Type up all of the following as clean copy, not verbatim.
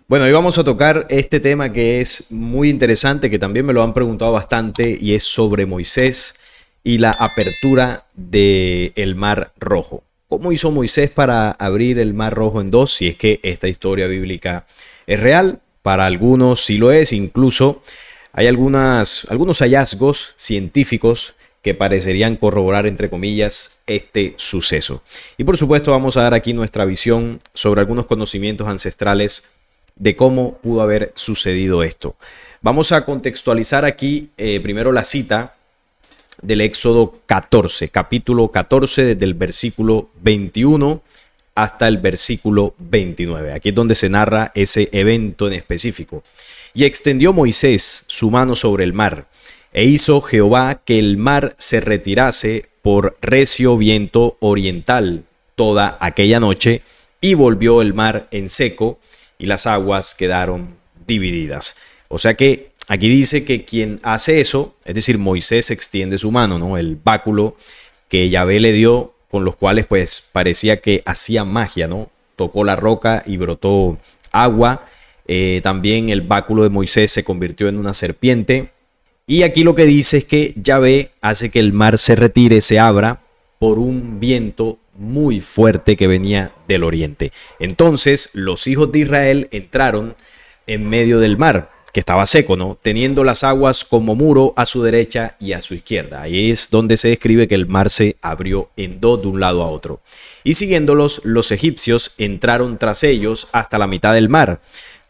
Bueno, hoy vamos a tocar este tema que es muy interesante, que también me lo han preguntado bastante, y es sobre Moisés y la apertura del Mar Rojo. ¿Cómo hizo Moisés para abrir el Mar Rojo en dos? Si es que esta historia bíblica es real, para algunos sí lo es, incluso hay algunos hallazgos científicos que parecerían corroborar, entre comillas, este suceso. Y por supuesto vamos a dar aquí nuestra visión sobre algunos conocimientos ancestrales de cómo pudo haber sucedido esto. Vamos a contextualizar aquí primero la cita del Éxodo 14, capítulo 14, desde el versículo 21 hasta el versículo 29. Aquí es donde se narra ese evento en específico. Y extendió Moisés su mano sobre el mar, e hizo Jehová que el mar se retirase por recio viento oriental toda aquella noche, y volvió el mar en seco, y las aguas quedaron divididas. O sea que aquí dice que quien hace eso, es decir, Moisés extiende su mano, ¿no? El báculo que Yahvé le dio, con los cuales pues parecía que hacía magia, ¿no? Tocó la roca y brotó agua. También el báculo de Moisés se convirtió en una serpiente. Y aquí lo que dice es que Yahvé hace que el mar se retire, se abra por un viento muy fuerte que venía del oriente. Entonces los hijos de Israel entraron en medio del mar, que estaba seco, ¿no? Teniendo las aguas como muro a su derecha y a su izquierda. Ahí es donde se describe que el mar se abrió en dos de un lado a otro. Y siguiéndolos, los egipcios entraron tras ellos hasta la mitad del mar.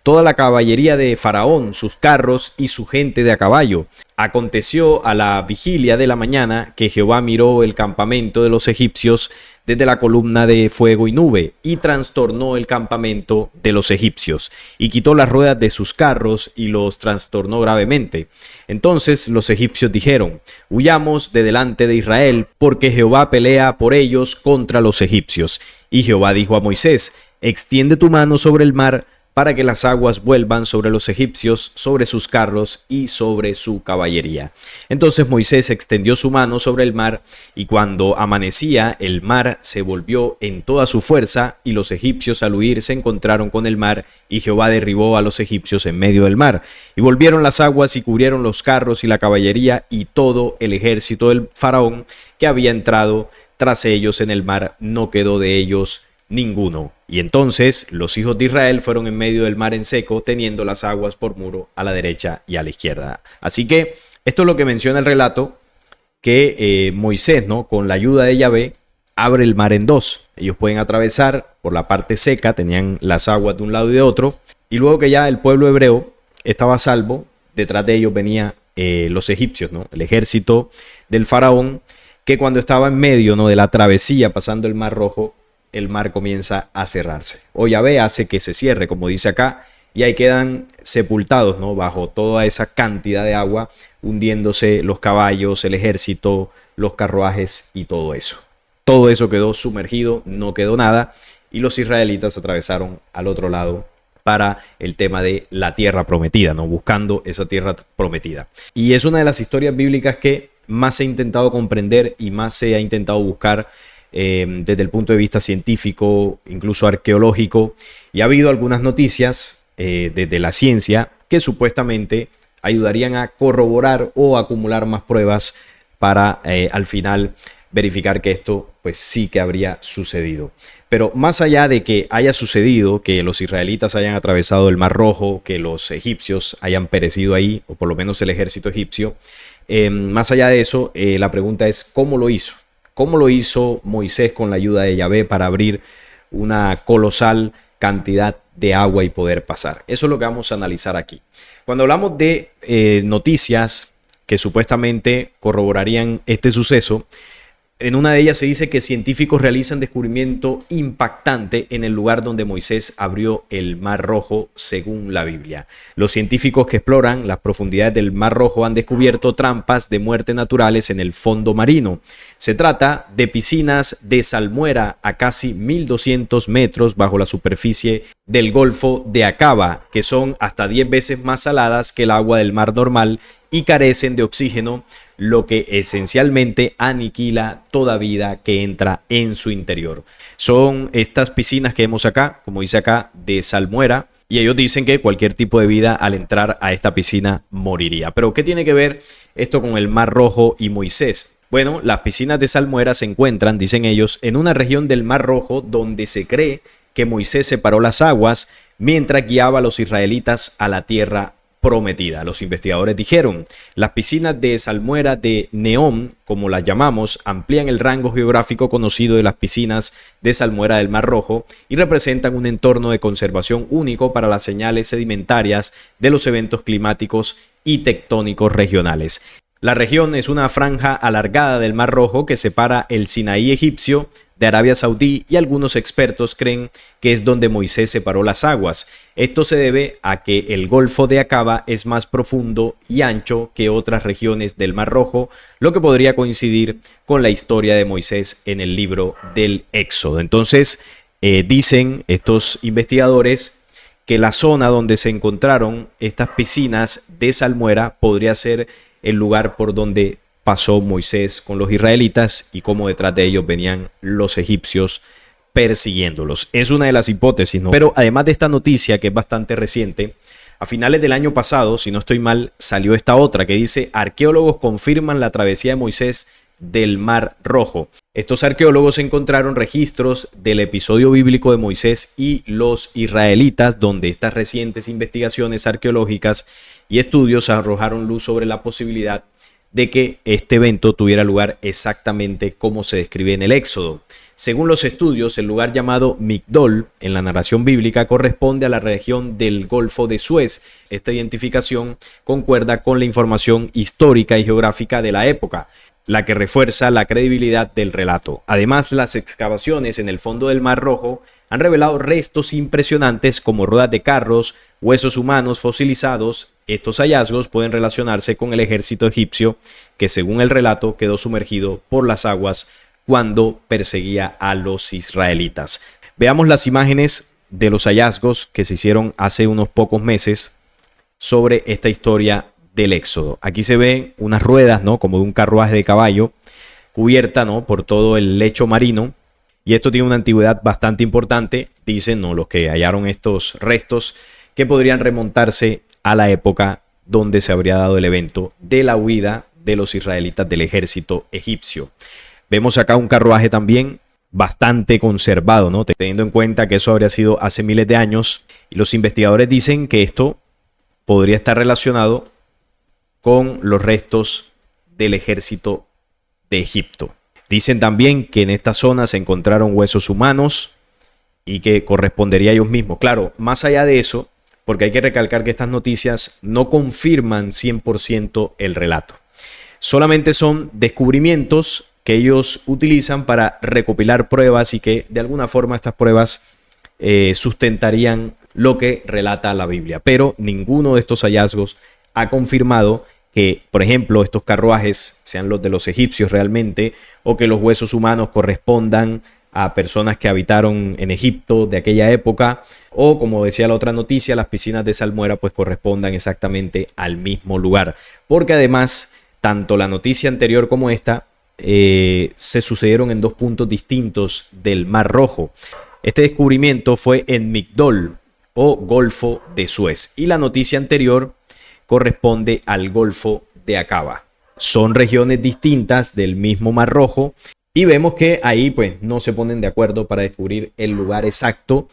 Toda la caballería de Faraón, sus carros y su gente de a caballo. Aconteció a la vigilia de la mañana que Jehová miró el campamento de los egipcios desde la columna de fuego y nube, y trastornó el campamento de los egipcios, y quitó las ruedas de sus carros y los trastornó gravemente. Entonces los egipcios dijeron: huyamos de delante de Israel, porque Jehová pelea por ellos contra los egipcios. Y Jehová dijo a Moisés: extiende tu mano sobre el mar, para que las aguas vuelvan sobre los egipcios, sobre sus carros y sobre su caballería. Entonces Moisés extendió su mano sobre el mar, y cuando amanecía, el mar se volvió en toda su fuerza, y los egipcios al huir se encontraron con el mar, y Jehová derribó a los egipcios en medio del mar. Y volvieron las aguas y cubrieron los carros y la caballería y todo el ejército del faraón que había entrado tras ellos en el mar, no quedó de ellos ninguno. Y entonces los hijos de Israel fueron en medio del mar en seco, teniendo las aguas por muro a la derecha y a la izquierda. Así que esto es lo que menciona el relato, que Moisés, ¿no?, con la ayuda de Yahvé, abre el mar en dos. Ellos pueden atravesar por la parte seca, tenían las aguas de un lado y de otro, y luego que ya el pueblo hebreo estaba a salvo, detrás de ellos venía los egipcios, ¿no?, el ejército del faraón, que cuando estaba en medio, ¿no?, de la travesía pasando el mar Rojo, el mar comienza a cerrarse. O Yahvé hace que se cierre, como dice acá, y ahí quedan sepultados, ¿no?, bajo toda esa cantidad de agua, hundiéndose los caballos, el ejército, los carruajes y todo eso. Todo eso quedó sumergido, no quedó nada, y los israelitas atravesaron al otro lado para el tema de la tierra prometida, ¿no?, buscando esa tierra prometida. Y es una de las historias bíblicas que más se ha intentado comprender y más se ha intentado buscar desde el punto de vista científico, incluso arqueológico, y ha habido algunas noticias desde la ciencia que supuestamente ayudarían a corroborar o acumular más pruebas para al final verificar que esto pues sí que habría sucedido. Pero más allá de que haya sucedido, que los israelitas hayan atravesado el Mar Rojo, que los egipcios hayan perecido ahí, o por lo menos el ejército egipcio, más allá de eso, la pregunta es ¿cómo lo hizo? ¿Cómo lo hizo Moisés con la ayuda de Yahvé para abrir una colosal cantidad de agua y poder pasar? Eso es lo que vamos a analizar aquí. Cuando hablamos de noticias que supuestamente corroborarían este suceso, en una de ellas se dice que científicos realizan descubrimiento impactante en el lugar donde Moisés abrió el Mar Rojo, según la Biblia. Los científicos que exploran las profundidades del Mar Rojo han descubierto trampas de muerte naturales en el fondo marino. Se trata de piscinas de salmuera a casi 1200 metros bajo la superficie del Golfo de Aqaba, que son hasta 10 veces más saladas que el agua del mar normal y carecen de oxígeno, lo que esencialmente aniquila toda vida que entra en su interior. Son estas piscinas que vemos acá, como dice acá, de salmuera, Y ellos dicen que cualquier tipo de vida al entrar a esta piscina moriría. Pero ¿qué tiene que ver esto con el Mar Rojo y Moisés? Bueno, las piscinas de salmuera se encuentran, dicen ellos, en una región del Mar Rojo donde se cree que Moisés separó las aguas mientras guiaba a los israelitas a la tierra prometida. Los investigadores dijeron, las piscinas de salmuera de Neom, como las llamamos, amplían el rango geográfico conocido de las piscinas de salmuera del Mar Rojo y representan un entorno de conservación único para las señales sedimentarias de los eventos climáticos y tectónicos regionales. La región es una franja alargada del Mar Rojo que separa el Sinaí egipcio de Arabia Saudí y algunos expertos creen que es donde Moisés separó las aguas. Esto se debe a que el Golfo de Acaba es más profundo y ancho que otras regiones del Mar Rojo, lo que podría coincidir con la historia de Moisés en el libro del Éxodo. Entonces, dicen estos investigadores que la zona donde se encontraron estas piscinas de salmuera podría ser el lugar por donde pasó Moisés con los israelitas y cómo detrás de ellos venían los egipcios persiguiéndolos. Es una de las hipótesis, ¿no? Pero además de esta noticia, que es bastante reciente, a finales del año pasado, si no estoy mal, salió esta otra que dice: arqueólogos confirman la travesía de Moisés del Mar Rojo. Estos arqueólogos encontraron registros del episodio bíblico de Moisés y los israelitas, donde estas recientes investigaciones arqueológicas y estudios arrojaron luz sobre la posibilidad de que este evento tuviera lugar exactamente como se describe en el Éxodo. Según los estudios, el lugar llamado Migdol en la narración bíblica corresponde a la región del Golfo de Suez. Esta identificación concuerda con la información histórica y geográfica de la época, la que refuerza la credibilidad del relato. Además, las excavaciones en el fondo del Mar Rojo han revelado restos impresionantes como ruedas de carros, huesos humanos fosilizados. Estos hallazgos pueden relacionarse con el ejército egipcio que, según el relato, quedó sumergido por las aguas cuando perseguía a los israelitas. Veamos las imágenes de los hallazgos que se hicieron hace unos pocos meses sobre esta historia del Éxodo. Aquí se ven unas ruedas, ¿no?, como de un carruaje de caballo, cubierta, ¿no?, por todo el lecho marino. Y esto tiene una antigüedad bastante importante, dicen, ¿no?, los que hallaron estos restos, que podrían remontarse a la época donde se habría dado el evento de la huida de los israelitas del ejército egipcio. Vemos acá un carruaje también bastante conservado, ¿no?, teniendo en cuenta que eso habría sido hace miles de años. Y los investigadores dicen que esto podría estar relacionado con los restos del ejército de Egipto. Dicen también que en esta zona se encontraron huesos humanos y que correspondería a ellos mismos. Claro, más allá de eso, porque hay que recalcar que estas noticias no confirman 100% el relato. Solamente son descubrimientos que ellos utilizan para recopilar pruebas y que de alguna forma estas pruebas sustentarían lo que relata la Biblia. Pero ninguno de estos hallazgos ha confirmado que, por ejemplo, estos carruajes sean los de los egipcios realmente, o que los huesos humanos correspondan a personas que habitaron en Egipto de aquella época, o, como decía la otra noticia, las piscinas de salmuera pues correspondan exactamente al mismo lugar. Porque además, tanto la noticia anterior como esta se sucedieron en dos puntos distintos del Mar Rojo. Este descubrimiento fue en Migdol o Golfo de Suez, y la noticia anterior corresponde al Golfo de Acaba. Son regiones distintas del mismo Mar Rojo y vemos que ahí pues no se ponen de acuerdo para descubrir el lugar exacto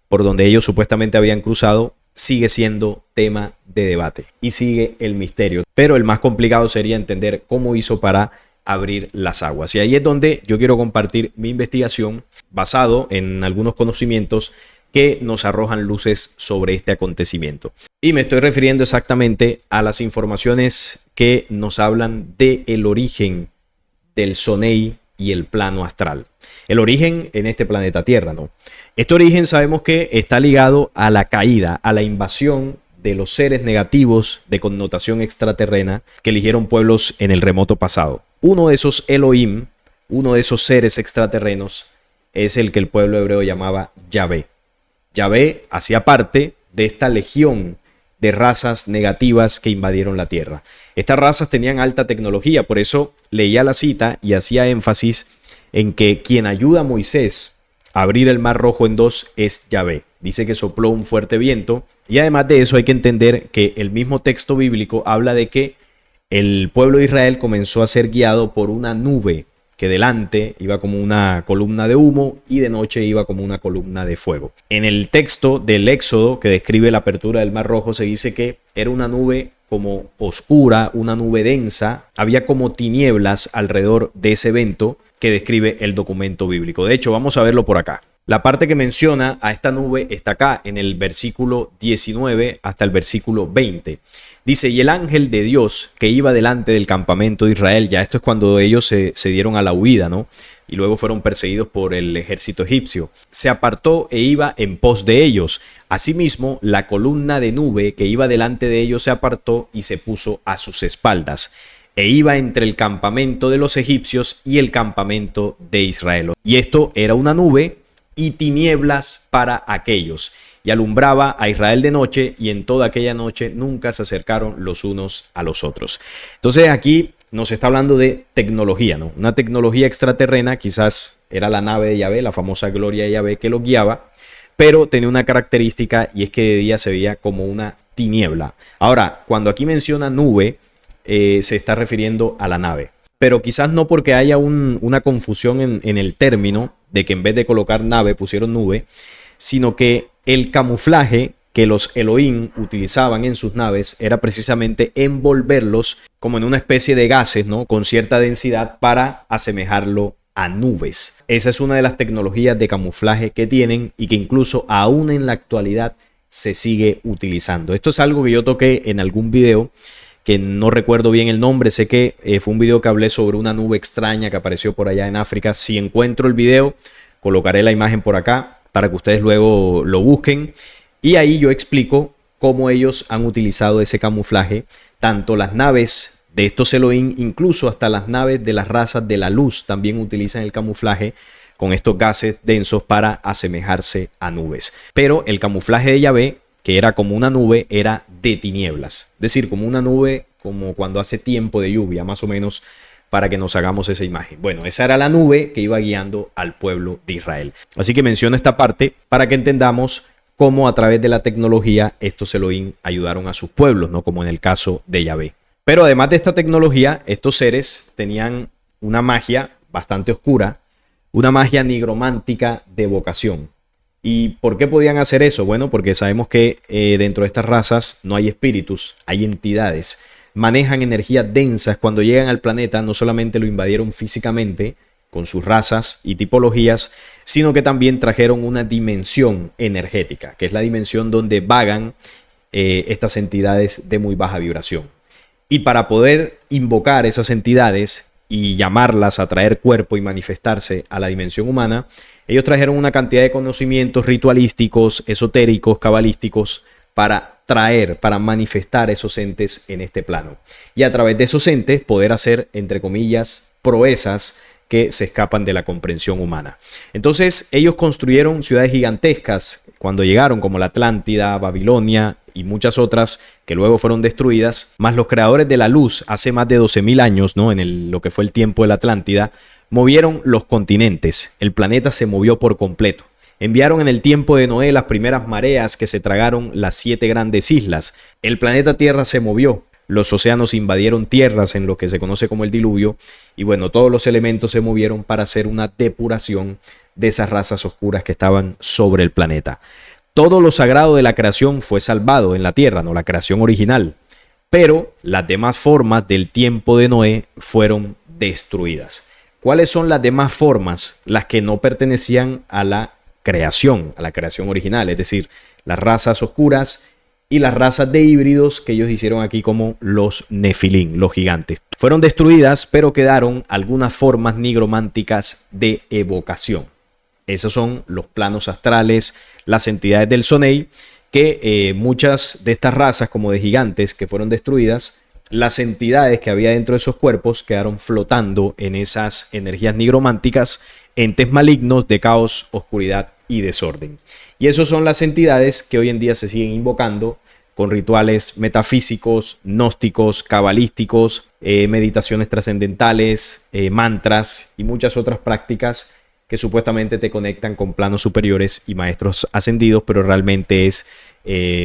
por donde ellos supuestamente habían cruzado. Sigue siendo tema de debate y sigue el misterio, pero el más complicado sería entender cómo hizo para abrir las aguas. Y ahí es donde yo quiero compartir mi investigación basado en algunos conocimientos que nos arrojan luces sobre este acontecimiento. Y me estoy refiriendo exactamente a las informaciones que nos hablan del origen del Sonei y el plano astral. El origen en este planeta Tierra, ¿no? Este origen sabemos que está ligado a la caída, a la invasión de los seres negativos de connotación extraterrena que eligieron pueblos en el remoto pasado. Uno de esos Elohim, uno de esos seres extraterrenos, es el que el pueblo hebreo llamaba Yahvé. Yahvé hacía parte de esta legión de razas negativas que invadieron la tierra. Estas razas tenían alta tecnología, por eso leía la cita y hacía énfasis en que quien ayuda a Moisés a abrir el Mar Rojo en dos es Yahvé. Dice que sopló un fuerte viento Y además de eso hay que entender que el mismo texto bíblico habla de que el pueblo de Israel comenzó a ser guiado por una nube que delante iba como una columna de humo y de noche iba como una columna de fuego. En el texto del Éxodo que describe la apertura del Mar Rojo se dice que era una nube como oscura, una nube densa, había como tinieblas alrededor de ese evento que describe el documento bíblico. De hecho, vamos a verlo por acá. La parte que menciona a esta nube está acá en el versículo 19 hasta el versículo 20. Dice, y el ángel de Dios que iba delante del campamento de Israel, ya esto es cuando ellos se dieron a la huida, ¿no? Y luego fueron perseguidos por el ejército egipcio. Se apartó e iba en pos de ellos. Asimismo, la columna de nube que iba delante de ellos se apartó y se puso a sus espaldas. E iba entre el campamento de los egipcios y el campamento de Israel. Y esto era una nube y tinieblas para aquellos. Y alumbraba a Israel de noche, y en toda aquella noche nunca se acercaron los unos a los otros. Entonces aquí nos está hablando de tecnología, ¿no? Una tecnología extraterrena, quizás era la nave de Yahvé, la famosa gloria de Yahvé que lo guiaba, pero tenía una característica y es que de día se veía como una tiniebla. Ahora, cuando aquí menciona nube, se está refiriendo a la nave. Pero quizás no porque haya una confusión en el término de que en vez de colocar nave pusieron nube, sino que el camuflaje que los Elohim utilizaban en sus naves era precisamente envolverlos como en una especie de gases, ¿no? Con cierta densidad para asemejarlo a nubes. Esa es una de las tecnologías de camuflaje que tienen y que incluso aún en la actualidad se sigue utilizando. Esto es algo que yo toqué en algún video que no recuerdo bien el nombre, sé que fue un video que hablé sobre una nube extraña que apareció por allá en África. Si encuentro el video, colocaré la imagen por acá para que ustedes luego lo busquen. Y ahí yo explico cómo ellos han utilizado ese camuflaje, tanto las naves de estos Elohim, incluso hasta las naves de las razas de la luz también utilizan el camuflaje con estos gases densos para asemejarse a nubes. Pero el camuflaje de Yahvé, que era como una nube, era de tinieblas. Es decir, como una nube, como cuando hace tiempo de lluvia, más o menos, para que nos hagamos esa imagen. Bueno, esa era la nube que iba guiando al pueblo de Israel. Así que menciono esta parte para que entendamos cómo a través de la tecnología estos Elohim ayudaron a sus pueblos, ¿no? Como en el caso de Yahvé. Pero además de esta tecnología, estos seres tenían una magia bastante oscura, una magia nigromántica de evocación. ¿Y por qué podían hacer eso? Bueno, porque sabemos que dentro de estas razas no hay espíritus, hay entidades. Manejan energías densas. Cuando llegan al planeta no solamente lo invadieron físicamente con sus razas y tipologías, sino que también trajeron una dimensión energética, que es la dimensión donde vagan estas entidades de muy baja vibración. Y para poder invocar esas entidades y llamarlas a traer cuerpo y manifestarse a la dimensión humana, ellos trajeron una cantidad de conocimientos ritualísticos, esotéricos, cabalísticos, para traer, para manifestar esos entes en este plano. Y a través de esos entes poder hacer, entre comillas, proezas que se escapan de la comprensión humana. Entonces ellos construyeron ciudades gigantescas cuando llegaron, como la Atlántida, Babilonia y muchas otras que luego fueron destruidas, más los creadores de la luz hace más de 12.000 años, ¿no? En lo que fue el tiempo de la Atlántida, movieron los continentes, el planeta se movió por completo. Enviaron en el tiempo de Noé las primeras mareas que se tragaron las 7 grandes islas. El planeta Tierra se movió. Los océanos invadieron tierras en lo que se conoce como el diluvio. Y bueno, todos los elementos se movieron para hacer una depuración de esas razas oscuras que estaban sobre el planeta. Todo lo sagrado de la creación fue salvado en la tierra, no la creación original. Pero las demás formas del tiempo de Noé fueron destruidas. ¿Cuáles son las demás formas? Las que no pertenecían a la creación original, es decir, las razas oscuras y las razas de híbridos que ellos hicieron aquí como los Nefilim, los gigantes. Fueron destruidas, pero quedaron algunas formas nigrománticas de evocación. Esos son los planos astrales, las entidades del Sonei, que muchas de estas razas como de gigantes que fueron destruidas, las entidades que había dentro de esos cuerpos quedaron flotando en esas energías nigrománticas, entes malignos de caos, oscuridad y desorden. Y esas son las entidades que hoy en día se siguen invocando con rituales metafísicos, gnósticos, cabalísticos, meditaciones trascendentales, mantras y muchas otras prácticas que supuestamente te conectan con planos superiores y maestros ascendidos, pero realmente es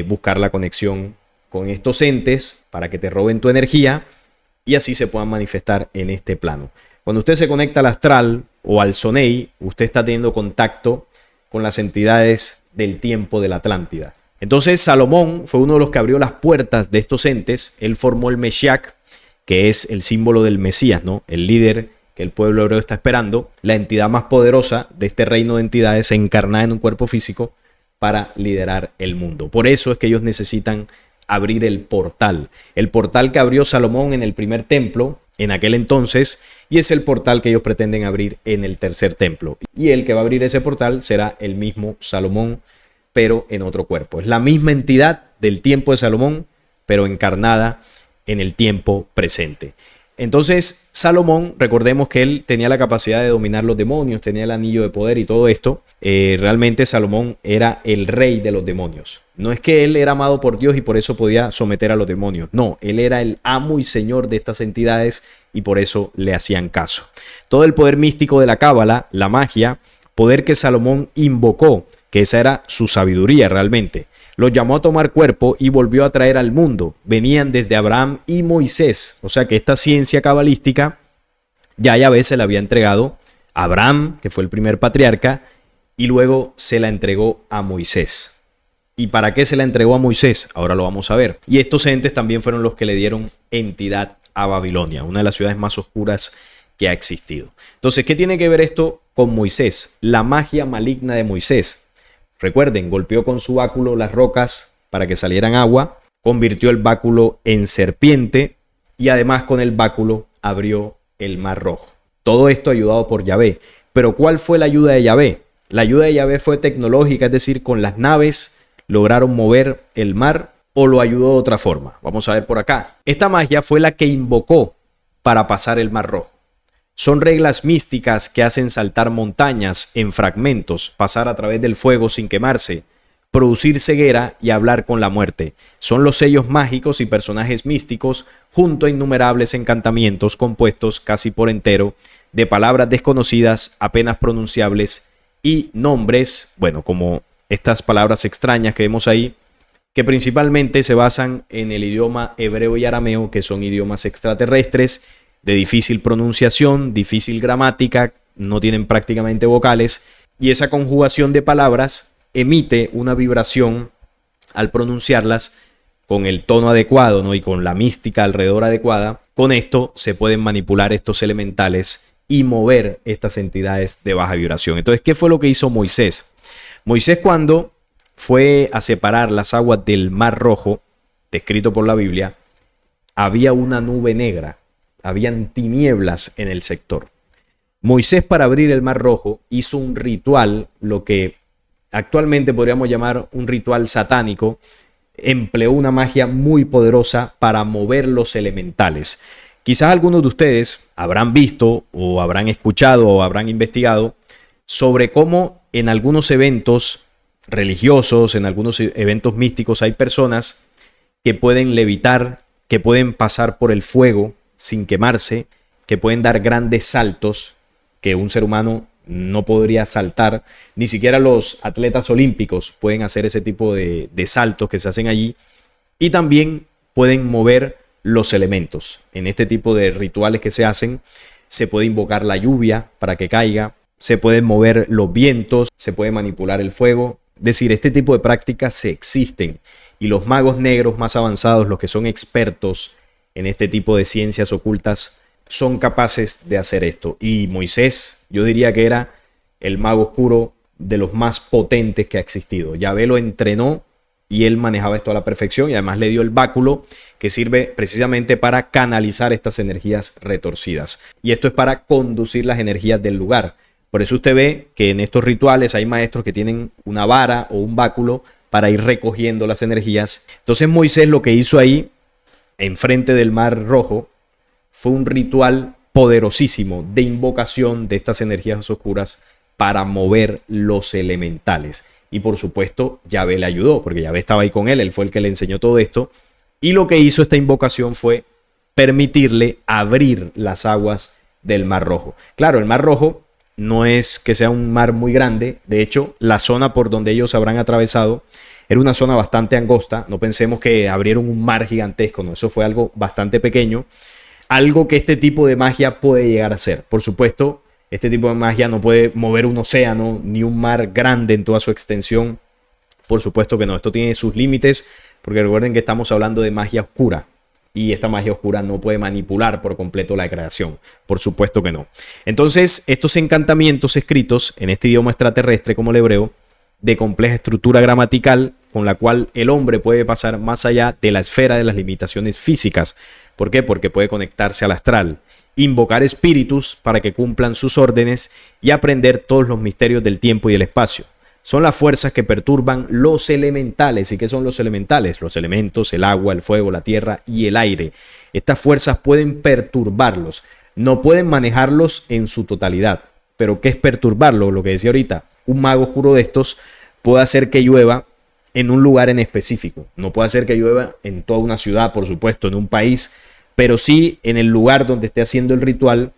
buscar la conexión con estos entes para que te roben tu energía y así se puedan manifestar en este plano. Cuando usted se conecta al astral o al Sonei, usted está teniendo contacto con las entidades del tiempo de la Atlántida. Entonces Salomón fue uno de los que abrió las puertas de estos entes. Él formó el Meshiach, que es el símbolo del Mesías, ¿no? El líder que el pueblo hebreo está esperando, la entidad más poderosa de este reino de entidades encarnada en un cuerpo físico para liderar el mundo. Por eso es que ellos necesitan abrir el portal que abrió Salomón en el primer templo en aquel entonces, y es el portal que ellos pretenden abrir en el tercer templo. Y el que va a abrir ese portal será el mismo Salomón, pero en otro cuerpo. Es la misma entidad del tiempo de Salomón, pero encarnada en el tiempo presente. Entonces Salomón, recordemos que él tenía la capacidad de dominar los demonios, tenía el anillo de poder y todo esto. Realmente Salomón era el rey de los demonios. No es que él era amado por Dios y por eso podía someter a los demonios. No, él era el amo y señor de estas entidades y por eso le hacían caso. Todo el poder místico de la cábala, la magia, poder que Salomón invocó, que esa era su sabiduría realmente, los llamó a tomar cuerpo y volvió a traer al mundo. Venían desde Abraham y Moisés. O sea que esta ciencia cabalística ya Yahvé se la había entregado a Abraham, que fue el primer patriarca, y luego se la entregó a Moisés. ¿Y para qué se la entregó a Moisés? Ahora lo vamos a ver. Y estos entes también fueron los que le dieron entidad a Babilonia, una de las ciudades más oscuras que ha existido. Entonces, ¿qué tiene que ver esto con Moisés? La magia maligna de Moisés. Recuerden, golpeó con su báculo las rocas para que salieran agua, convirtió el báculo en serpiente y además con el báculo abrió el mar rojo. Todo esto ayudado por Yahvé. Pero ¿cuál fue la ayuda de Yahvé? La ayuda de Yahvé fue tecnológica, es decir, con las naves lograron mover el mar, o lo ayudó de otra forma. Vamos a ver por acá. Esta magia fue la que invocó para pasar el mar rojo. Son reglas místicas que hacen saltar montañas en fragmentos, pasar a través del fuego sin quemarse, producir ceguera y hablar con la muerte. Son los sellos mágicos y personajes místicos junto a innumerables encantamientos compuestos casi por entero de palabras desconocidas, apenas pronunciables y nombres, bueno, como estas palabras extrañas que vemos ahí, que principalmente se basan en el idioma hebreo y arameo, que son idiomas extraterrestres, de difícil pronunciación, difícil gramática, no tienen prácticamente vocales, y esa conjugación de palabras emite una vibración al pronunciarlas con el tono adecuado, ¿no? Y con la mística alrededor adecuada. Con esto se pueden manipular estos elementales y mover estas entidades de baja vibración. Entonces, ¿qué fue lo que hizo Moisés? Moisés, cuando fue a separar las aguas del Mar Rojo, descrito por la Biblia, había una nube negra. Habían tinieblas en el sector. Moisés, para abrir el Mar Rojo, hizo un ritual, lo que actualmente podríamos llamar un ritual satánico. Empleó una magia muy poderosa para mover los elementales. Quizás algunos de ustedes habrán visto o habrán escuchado o habrán investigado sobre cómo en algunos eventos religiosos, en algunos eventos místicos, hay personas que pueden levitar, que pueden pasar por el fuego sin quemarse, que pueden dar grandes saltos que un ser humano no podría saltar. Ni siquiera los atletas olímpicos pueden hacer ese tipo de saltos que se hacen allí. Y también pueden mover los elementos. En este tipo de rituales que se hacen, se puede invocar la lluvia para que caiga, se pueden mover los vientos, se puede manipular el fuego. Es decir, este tipo de prácticas se existen. Y los magos negros más avanzados, los que son expertos en este tipo de ciencias ocultas, son capaces de hacer esto. Y Moisés, yo diría que era el mago oscuro de los más potentes que ha existido. Yahvé lo entrenó y él manejaba esto a la perfección, y además le dio el báculo que sirve precisamente para canalizar estas energías retorcidas. Y esto es para conducir las energías del lugar. Por eso usted ve que en estos rituales hay maestros que tienen una vara o un báculo para ir recogiendo las energías. Entonces Moisés lo que hizo ahí, enfrente del Mar Rojo, fue un ritual poderosísimo de invocación de estas energías oscuras para mover los elementales. Y por supuesto, Yahvé le ayudó, porque Yahvé estaba ahí con él fue el que le enseñó todo esto. Y lo que hizo esta invocación fue permitirle abrir las aguas del Mar Rojo. Claro, el Mar Rojo no es que sea un mar muy grande. De hecho, la zona por donde ellos habrán atravesado era una zona bastante angosta. No pensemos que abrieron un mar gigantesco, no, eso fue algo bastante pequeño. Algo que este tipo de magia puede llegar a ser. Por supuesto, este tipo de magia no puede mover un océano ni un mar grande en toda su extensión. Por supuesto que no, esto tiene sus límites, porque recuerden que estamos hablando de magia oscura. Y esta magia oscura no puede manipular por completo la creación. Por supuesto que no. Entonces, estos encantamientos escritos en este idioma extraterrestre como el hebreo, de compleja estructura gramatical, con la cual el hombre puede pasar más allá de la esfera de las limitaciones físicas. ¿Por qué? Porque puede conectarse al astral, invocar espíritus para que cumplan sus órdenes y aprender todos los misterios del tiempo y el espacio. Son las fuerzas que perturban los elementales. ¿Y qué son los elementales? Los elementos, el agua, el fuego, la tierra y el aire. Estas fuerzas pueden perturbarlos. No pueden manejarlos en su totalidad. ¿Pero qué es perturbarlo? Lo que decía ahorita. Un mago oscuro de estos puede hacer que llueva en un lugar en específico. No puede hacer que llueva en toda una ciudad, por supuesto, en un país. Pero sí en el lugar donde esté haciendo el ritual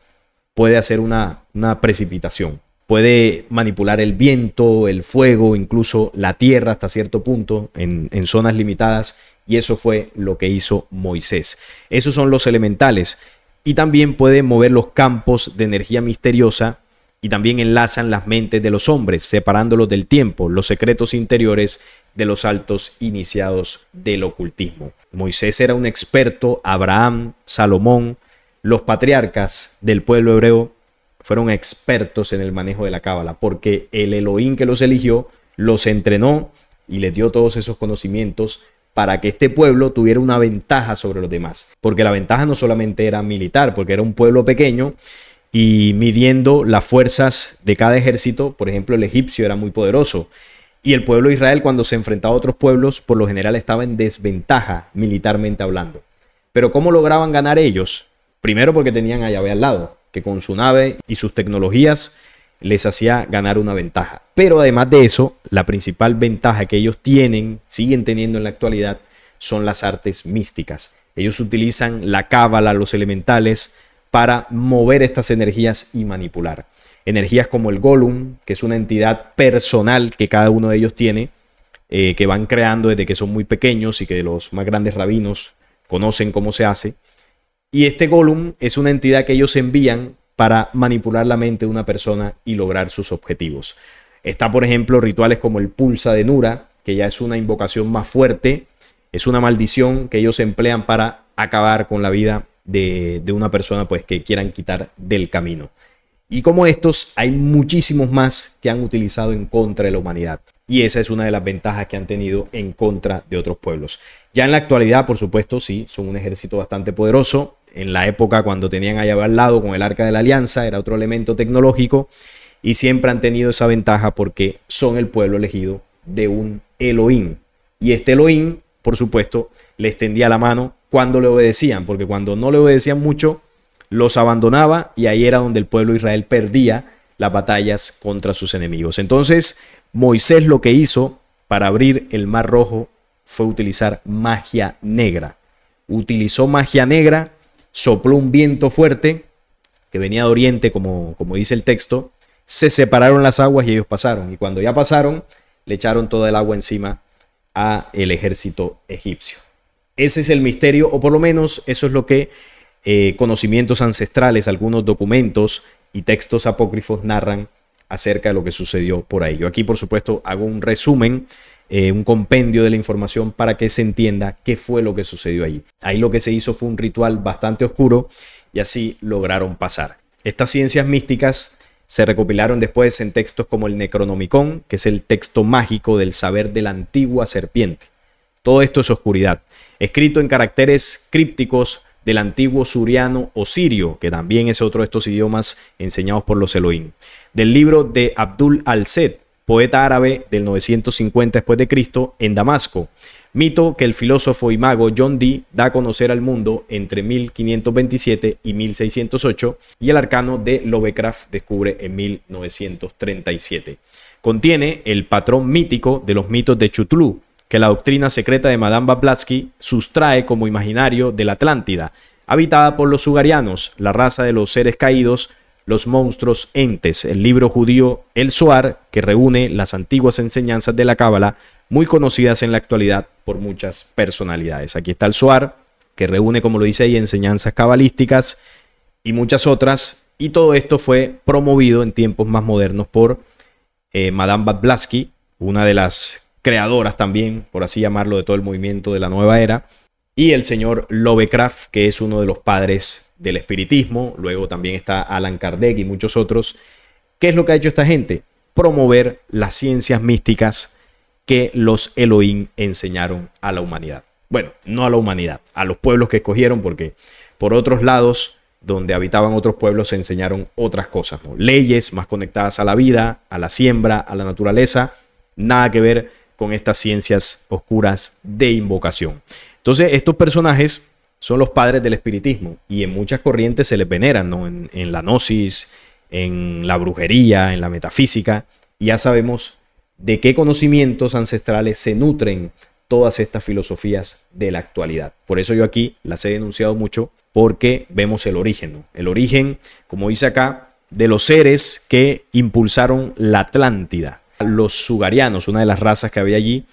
puede hacer una precipitación. Puede manipular el viento, el fuego, incluso la tierra hasta cierto punto en zonas limitadas. Y eso fue lo que hizo Moisés. Esos son los elementales. Y también puede mover los campos de energía misteriosa y también enlazan las mentes de los hombres, separándolos del tiempo, los secretos interiores de los altos iniciados del ocultismo. Moisés era un experto, Abraham, Salomón, los patriarcas del pueblo hebreo fueron expertos en el manejo de la cábala, porque el Elohim que los eligió los entrenó y les dio todos esos conocimientos para que este pueblo tuviera una ventaja sobre los demás. Porque la ventaja no solamente era militar, porque era un pueblo pequeño y midiendo las fuerzas de cada ejército, por ejemplo, el egipcio era muy poderoso. Y el pueblo de Israel, cuando se enfrentaba a otros pueblos, por lo general estaba en desventaja militarmente hablando. Pero ¿cómo lograban ganar ellos? Primero porque tenían a Yahvé al lado, que con su nave y sus tecnologías les hacía ganar una ventaja. Pero además de eso, la principal ventaja que ellos tienen, siguen teniendo en la actualidad, son las artes místicas. Ellos utilizan la cábala, los elementales, para mover estas energías y manipular. Energías como el Golem, que es una entidad personal que cada uno de ellos tiene, que van creando desde que son muy pequeños y que los más grandes rabinos conocen cómo se hace. Y este Golem es una entidad que ellos envían para manipular la mente de una persona y lograr sus objetivos. Está, por ejemplo, rituales como el Pulsa de Nura, que ya es una invocación más fuerte, es una maldición que ellos emplean para acabar con la vida de una persona pues, que quieran quitar del camino. Y como estos, hay muchísimos más que han utilizado en contra de la humanidad. Y esa es una de las ventajas que han tenido en contra de otros pueblos. Ya en la actualidad, por supuesto, sí, son un ejército bastante poderoso. En la época cuando tenían a Yahvé al lado con el Arca de la Alianza, era otro elemento tecnológico. Y siempre han tenido esa ventaja porque son el pueblo elegido de un Elohim. Y este Elohim, por supuesto, le extendía la mano cuando le obedecían. Porque cuando no le obedecían mucho, los abandonaba y ahí era donde el pueblo de Israel perdía las batallas contra sus enemigos. Entonces, Moisés lo que hizo para abrir el Mar Rojo fue utilizar magia negra. Utilizó magia negra, sopló un viento fuerte que venía de oriente, como dice el texto, se separaron las aguas y ellos pasaron. Y cuando ya pasaron, le echaron toda el agua encima al ejército egipcio. Ese es el misterio, o por lo menos eso es lo que conocimientos ancestrales, algunos documentos y textos apócrifos narran acerca de lo que sucedió por ahí. Yo aquí, por supuesto, hago un resumen, un compendio de la información para que se entienda qué fue lo que sucedió allí. Ahí lo que se hizo fue un ritual bastante oscuro y así lograron pasar. Estas ciencias místicas se recopilaron después en textos como el Necronomicon, que es el texto mágico del saber de la antigua serpiente. Todo esto es oscuridad, escrito en caracteres crípticos del antiguo suriano o sirio, que también es otro de estos idiomas enseñados por los Elohim. Del libro de Abdul al-Set, poeta árabe del 950 después de Cristo en Damasco, mito que el filósofo y mago John Dee da a conocer al mundo entre 1527 y 1608 y el arcano de Lovecraft descubre en 1937. Contiene el patrón mítico de los mitos de Cthulhu, que la doctrina secreta de Madame Blavatsky sustrae como imaginario de la Atlántida, habitada por los sugarianos, la raza de los seres caídos, los monstruos entes, el libro judío El Zohar, que reúne las antiguas enseñanzas de la Cábala, muy conocidas en la actualidad por muchas personalidades. Aquí está el Zohar, que reúne, como lo dice ahí, enseñanzas cabalísticas y muchas otras, y todo esto fue promovido en tiempos más modernos por Madame Blavatsky, una de las creadoras también, por así llamarlo, de todo el movimiento de la nueva era, y el señor Lovecraft, que es uno de los padres del espiritismo. Luego también está Alan Kardec y muchos otros. ¿Qué es lo que ha hecho esta gente? Promover las ciencias místicas que los Elohim enseñaron a la humanidad. Bueno, no a la humanidad, a los pueblos que escogieron, porque por otros lados, donde habitaban otros pueblos, se enseñaron otras cosas, ¿no? Leyes más conectadas a la vida, a la siembra, a la naturaleza, nada que ver con estas ciencias oscuras de invocación. Entonces, estos personajes son los padres del espiritismo y en muchas corrientes se les veneran, ¿no? En la gnosis, en la brujería, en la metafísica, y ya sabemos de qué conocimientos ancestrales se nutren todas estas filosofías de la actualidad. Por eso yo aquí las he denunciado mucho, porque vemos el origen, ¿no? El origen, como dice acá, de los seres que impulsaron la Atlántida. Los sugarianos, una de las razas que había allí,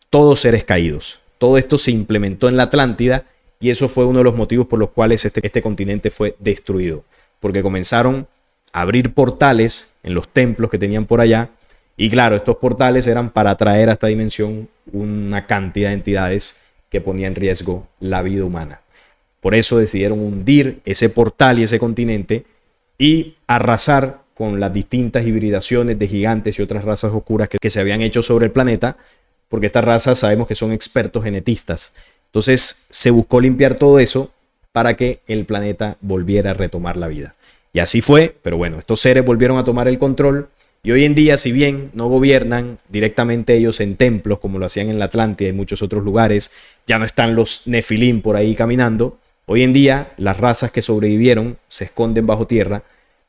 todos seres caídos. Todo esto se implementó en la Atlántida y eso fue uno de los motivos por los cuales este continente fue destruido. Porque comenzaron a abrir portales en los templos que tenían por allá. Y claro, estos portales eran para atraer a esta dimensión una cantidad de entidades que ponía en riesgo la vida humana. Por eso decidieron hundir ese portal y ese continente y arrasar con las distintas hibridaciones de gigantes y otras razas oscuras que se habían hecho sobre el planeta, porque estas razas sabemos que son expertos genetistas. Entonces se buscó limpiar todo eso para que el planeta volviera a retomar la vida. Y así fue, pero bueno, estos seres volvieron a tomar el control. Y hoy en día, si bien no gobiernan directamente ellos en templos como lo hacían en la Atlántida y muchos otros lugares, ya no están los Nefilim por ahí caminando. Hoy en día las razas que sobrevivieron se esconden bajo tierra,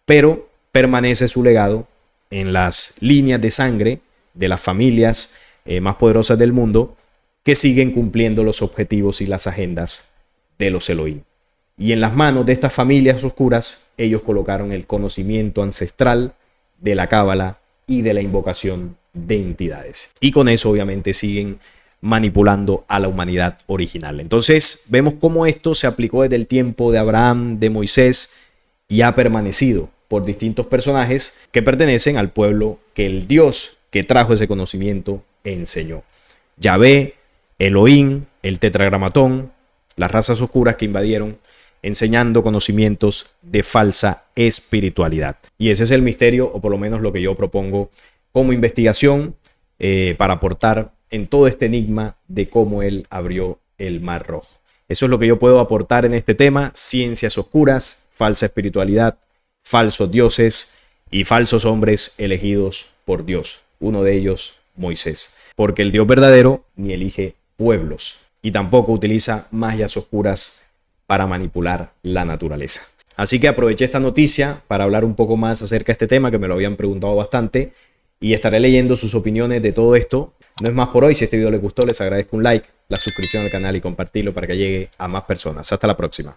pero permanece su legado en las líneas de sangre de las familias más poderosas del mundo, que siguen cumpliendo los objetivos y las agendas de los Elohim. Y en las manos de estas familias oscuras, ellos colocaron el conocimiento ancestral de la cábala y de la invocación de entidades. Y con eso obviamente siguen manipulando a la humanidad original. Entonces vemos cómo esto se aplicó desde el tiempo de Abraham, de Moisés, y ha permanecido por distintos personajes que pertenecen al pueblo que el Dios que trajo ese conocimiento enseñó. Yahvé, Elohim, el tetragramatón, las razas oscuras que invadieron, enseñando conocimientos de falsa espiritualidad. Y ese es el misterio, o por lo menos lo que yo propongo como investigación para aportar en todo este enigma de cómo él abrió el Mar Rojo. Eso es lo que yo puedo aportar en este tema: ciencias oscuras, falsa espiritualidad, falsos dioses y falsos hombres elegidos por Dios. Uno de ellos, Moisés. Porque el Dios verdadero ni elige pueblos y tampoco utiliza magias oscuras para manipular la naturaleza. Así que aproveché esta noticia para hablar un poco más acerca de este tema, que me lo habían preguntado bastante, y estaré leyendo sus opiniones de todo esto. No es más por hoy. Si este video les gustó, les agradezco un like, la suscripción al canal y compartirlo para que llegue a más personas. Hasta la próxima.